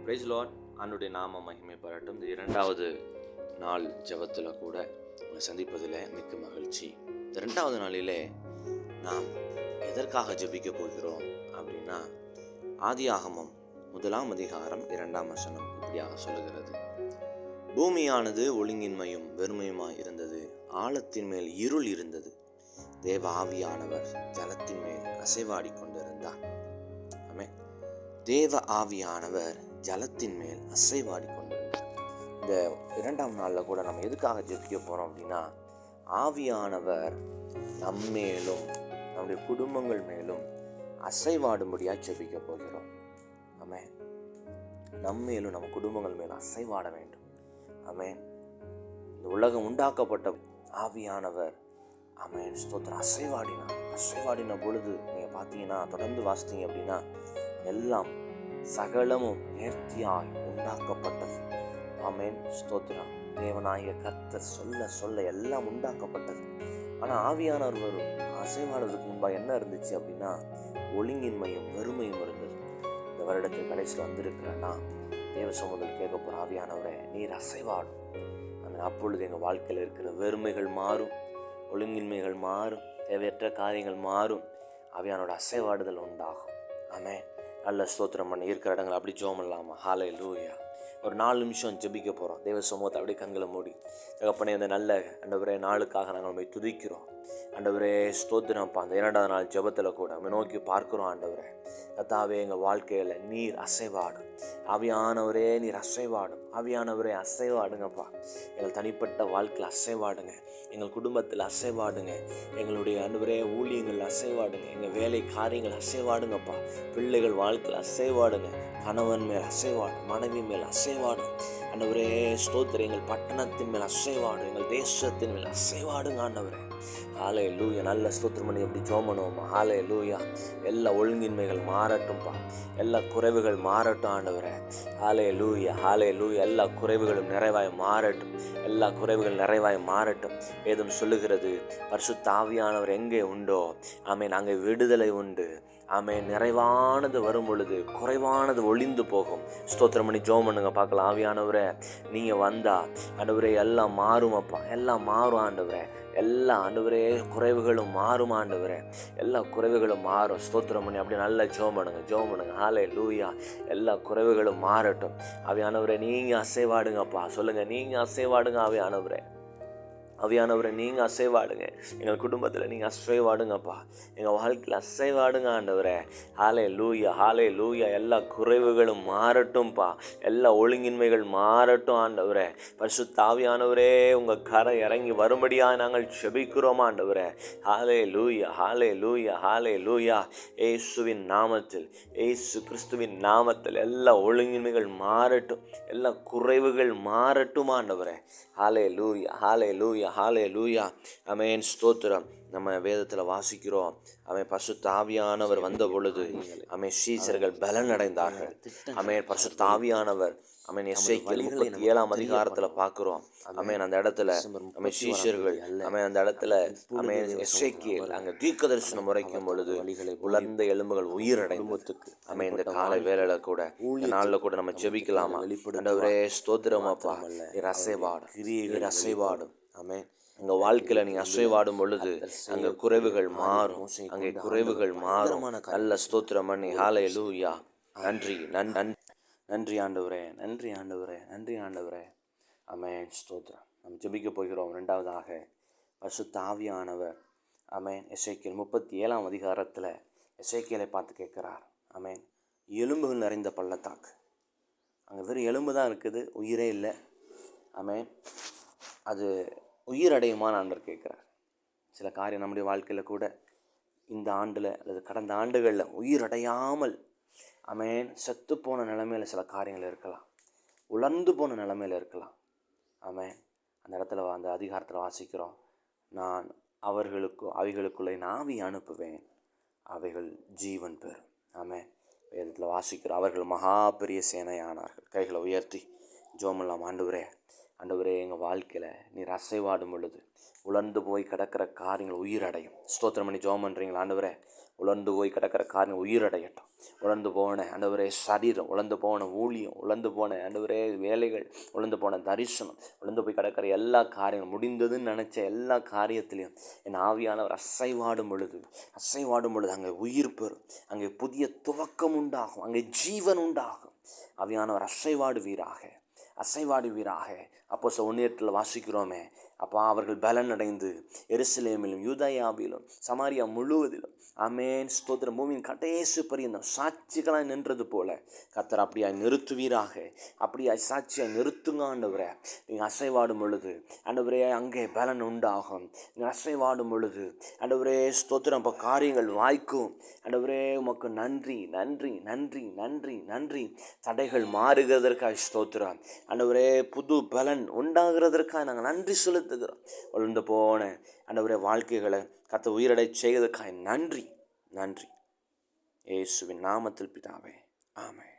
Price Lord. ஆண்டுடைய நாம மகிமைப்படட்டும். இந்த 2வது நாள் ஜெபத்தில் கூட உங்களை சந்திப்பதில் மிக்க மகிழ்ச்சி. இந்த 2வது நாளிலே நாம் எதற்காக ஜெபிக்க போகிறோம் அப்படின்னா, ஆதியாகமம் 1 அதிகாரம் 2 வசனம் இப்படியாக சொல்லுகிறது: பூமியானது ஒழுங்கின்மையும் வெறுமையுமாய் இருந்தது, ஆழத்தின் மேல் இருள் இருந்தது, தேவ ஆவியானவர் ஜலத்தின் மேல் அசைவாடி கொண்டிருந்தார். ஆமென். தேவ ஆவியானவர் ஜலத்தின் மேல் அசைவாடி கொண்டிருந்தார். இந்த 2ஆம் நாளில் கூட நம்ம எதுக்காக ஜெபிக்க போகிறோம் அப்படின்னா, ஆவியானவர் நம்மேலும் நம்முடைய குடும்பங்கள் மேலும் அசைவாடும்படியாக ஜெபிக்க போகிறோம். ஆமென். நம்மேலும் நம்ம குடும்பங்கள் மேலும் அசைவாட வேண்டும். ஆமென். இந்த உலகம் உண்டாக்கப்பட்ட ஆவியானவர் ஆமென் ஸ்தோத்திரம் அசைவாடின பொழுது நீங்கள் பார்த்தீங்கன்னா, தொடர்ந்து வாசித்தீங்க அப்படின்னா, எல்லாம் சகலமும் நேர்த்தியாய் உண்டாக்கப்பட்டது. ஆமென் ஸ்தோத்திரம். தேவனாகிய கர்த்தர் சொல்ல எல்லாம் உண்டாக்கப்பட்டது. ஆனால் ஆவியானவர் வரும் அசைவாடுறதுக்கு முன்பாக என்ன இருந்துச்சு அப்படின்னா, ஒழுங்கின்மையும் வெறுமையும் இருந்தது. இந்த வருடத்தில் கடைசியில் வந்திருக்கிறேன்னா, தேவ சமூகத்தில் கேட்க போகிற ஆவியானவரை நீர் அசைவாடும். அப்பொழுது எங்கள் வாழ்க்கையில் இருக்கிற வெறுமைகள் மாறும், ஒழுங்கின்மைகள் மாறும், தேவையற்ற காரியங்கள் மாறும், ஆவியானோட அசைவாடுதல் உண்டாகும். ஆமென். நல்ல ஸ்தோத்திரம் பண்ணி இருக்கிற இடங்கள் அப்படி ஜெபம் பண்ணலாமா? ஹல்லேலூயா. ஒரு 4 நிமிஷம் ஜெபிக்க போகிறோம். தேவ சமூகத்தை அப்படியே கண்களை மூடி, தகப்பனே இந்த நல்ல ஆண்டவரே நாளுக்காக நாங்கள் உண்மை துதிக்கிறோம். ஆண்டவரே ஸ்தோத்திரம்ப்பா. அந்த 2வது நாள் ஜெபத்தில் கூட நம்ம நோக்கி பார்க்கிறோம். ஆண்டவரே கர்த்தாவே, எங்கள் வாழ்க்கையில் நீர் அசைவாடும். ஆவியானவரே நீர் அசைவாடும். ஆவியானவரே அசைவாடுங்கப்பா. எங்கள் தனிப்பட்ட வாழ்க்கையில் அசைவாடுங்க, எங்கள் குடும்பத்தில் அசைவாடுங்க, எங்களுடைய ஆண்டவரே ஊழியங்கள் அசைவாடுங்க, எங்கள் வேலை காரியங்கள் அசைவாடுங்கப்பா. பிள்ளைகள் வாழ்க்கையில் அசைவாடுங்க, கணவன் மேல் அசைவாடும், மனைவி மேல் அசைவாடும். ஆண்டவரே ஸ்தோத்திரம். எங்கள் பட்டணத்தின் மேல் அசைவாடும், எங்கள் தேசத்தின் மேல் அசைவாடுங்க ஆண்டவரே. ஹல்லேலூயா. நல்ல ஸ்தோத்திரம் பண்ணி எப்படி ஜெபம் பண்ணுவோமா? ஹல்லேலூயா. எல்லா ஒழுங்கின்மைகள் மாறட்டும்பா, எல்லா குறைவுகள் மாறட்டும் ஆண்டவரே. ஹல்லேலூயா ஹல்லேலூயா. எல்லா குறைவுகளும் நிறைவாய் மாறட்டும், எல்லா குறைவுகள் நிறைவாய் மாறட்டும். வேதம் சொல்லுகிறது, பரிசுத்த ஆவியானவர் எங்கே உண்டோ ஆமென் அங்கே விடுதலை உண்டு. ஆமென். நிறைவானது வரும் பொழுது குறைவானது ஒளிந்து போகும். ஸ்தோத்திரம் பண்ணி ஜெபம் பண்ணுங்க பார்க்கலாம். ஆவியானவரே நீங்கள் வந்தா ஆண்டவரே எல்லாம் மாறுமப்பா, எல்லாம் மாறும் ஆண்டவரே. எல்லா ஆண்டவரே குறைவுகளும் மாறும் ஆண்டவரே, எல்லா குறைவுகளும் மாறும். ஸ்தோத்திரம் பண்ணி அப்படியே நல்லா ஜெபம் பண்ணுங்க. ஹல்லேலூயா. எல்லா குறைவுகளும் மாறட்டும். ஆவியானவரே நீங்கள் அசைவாடுங்கப்பா. சொல்லுங்கள், நீங்கள் அசைவாடுங்க ஆவியானவரே. ஆவியானவரை நீங்கள் அசைவாடுங்க. எங்கள் குடும்பத்தில் நீங்கள் அசைவாடுங்கப்பா. எங்கள் வாழ்க்கையில் அசைவாடுங்க ஆண்டவரே. ஹல்லேலூயா ஹல்லேலூயா. எல்லா குறைவுகளும் மாறட்டும்ப்பா, எல்லா ஒழுங்கின்மைகள் மாறட்டும் ஆண்டவரே. பரிசுத்த ஆவியானவரே உங்கள் கரை இறங்கி வரும்படியாக நாங்கள் ஜெபிக்கிறோம் ஆண்டவரே. ஹல்லேலூயா ஹல்லேலூயா ஹல்லேலூயா. இயேசுவின் நாமத்தில், இயேசு கிறிஸ்துவின் நாமத்தில் எல்லா ஒழுங்கின்மைகள் மாறட்டும், எல்லா குறைவுகள் மாறட்டும் ஆண்டவரே. ஹல்லேலூயா ஹல்லேலூயா ஹல்லேலூயா. ஆமென் ஸ்தோத்திரம். நம்ம வேதத்தில் வாசிக்கிறோம், ஆமென் பரிசுத்த ஆவியானவர் வந்த பொழுது ஆமென் சீஷர்கள் பலன் அடைந்தார்கள். ஆமென் பரிசுத்த ஆவியானவர் ஆமென் எசேக்கியேல் 37 அதிகாரத்தில் பார்க்கிறோம். ஆமென் அந்த இடத்துல ஆமென் சீஷர்கள் ஆமென் அந்த இடத்துல ஆமென் எசேக்கியேல் அங்கே தீர்க்கதரிசனம் உரைக்கும் பொழுது உலர்ந்த எலும்புகள் உயிரடைந்தது. ஆமென் இந்த காலை வேளையில கூட, இந்த நாளில் கூட நம்ம ஜெபிக்கலாமா? ஆண்டவரே ஸ்தோத்திரம் அப்பா, நீர் அசைவாடும், நீர் அசைவாடும். ஆமென். உங்கள் வாழ்க்கையில் நீங்கள் அசைவாடும் பொழுது அங்கே குறைவுகள் மாறும், அங்கே குறைவுகள் மாறும். நல்ல ஸ்தோத்திரம் பண்ணி ஹல்லேலூயா. நன்றி ஆண்டவரே, நன்றி ஆண்டவரே, நன்றி ஆண்டவரே. ஆமென் ஸ்தோத்திரம். நம்ம ஜெபிக்க போகிறோம். 2வதாக பரிசுத்த ஆவியானவர் ஆமென் எசேக்கியேல் 37 அதிகாரத்தில் எசேக்கியேலை பார்த்து கேட்குறார். ஆமென். எலும்புகள் நிறைந்த பள்ளத்தாக்கு, அங்கே வெறும் எலும்பு தான் இருக்குது, உயிரே இல்லை. ஆமென். அது உயிரடையுமான்னு ஆண்டவர் கேட்குறார். சில காரியம் நம்முடைய வாழ்க்கையில் கூட இந்த ஆண்டில் அல்லது கடந்த ஆண்டுகளில் உயிரடையாமல் ஆமென் செத்துப்போன நிலைமையில் சில காரியங்கள் இருக்கலாம், உலர்ந்து போன நிலைமையில் இருக்கலாம். ஆமென். அந்த இடத்துல அந்த அதிகாரத்தில் வாசிக்கிறோம், நான் அவைகளுக்குள்ளே ஆவி அனுப்புவேன், அவைகள் ஜீவன் பெறும். ஆமென். வேதத்தில் வாசிக்கிறோம், அவர்கள் மகா பெரிய சேனையானார்கள். கைகளை உயர்த்தி ஜெபம் பண்ணலாம். ஆண்டவரே எங்கள் வாழ்க்கையில் நீர் அசைவாடும் பொழுது உலர்ந்து போய் கிடக்கிற காரியங்கள் உயிரடையும். ஸ்தோத்திரம் பண்ணி ஜெபம் பண்ணுறீங்களா? ஆண்டவரே உலர்ந்து போய் கிடக்கிற காரியம் உயிரடையட்டும். உலர்ந்து போன ஆண்டவரே சரீரம், உலர்ந்து போன ஊழியம், உலர்ந்து போன ஆண்டவரே வேலைகள், உலர்ந்து போன தரிசனம், உலர்ந்து போய் கிடக்கிற எல்லா காரியங்களும், முடிந்ததுன்னு நினச்ச எல்லா காரியத்திலையும் என் ஆவியானவர் அசைவாடும் பொழுது அங்கே உயிர் பெறும், அங்கே புதிய துவக்கம் உண்டாகும், அங்கே ஜீவன் உண்டாகும். ஆவியானவர் அசைவாடுவீராக. அப்போஸ்தலர் 1:8 வாசிக்கிறோமே, அப்பா அவர்கள் பலன் அடைந்து எருசலேமிலும் யூதேயாவிலும் சமாரியா முழுவதிலும் ஆமென் ஸ்தோத்திரம் பூமியின் கடைசி பரியந்தம் சாட்சிகளாய் நின்றது போல கர்த்தர் அப்படியாய் நிறுத்துவீராக. அப்படியாய் சாட்சியாய் நிறுத்துங்க ஆண்டவரே. நீங்கள் அசைவாடும் பொழுது ஆண்டவரே அங்கே பலன் உண்டாகும். நீங்கள் அசைவாடும் பொழுது ஆண்டவரே ஸ்தோத்திரம் இப்போ காரியங்கள் வாய்க்கும். ஆண்டவரே உமக்கு நன்றி நன்றி நன்றி நன்றி நன்றி. தடைகள் மாறுகிறதற்காக ஸ்தோத்திரம் ஆண்டவரே. புது பலன் உண்டாகிறதற்காக நாங்கள் நன்றி செலுத்துகிறோம். உழந்து போன ஆண்டவரே வாழ்க்கைகளை கர்த்தர் உயிரடை செய்வதற்காக நன்றி நன்றி. இயேசுவின் நாமத்தில் பிதாவே, ஆமென்.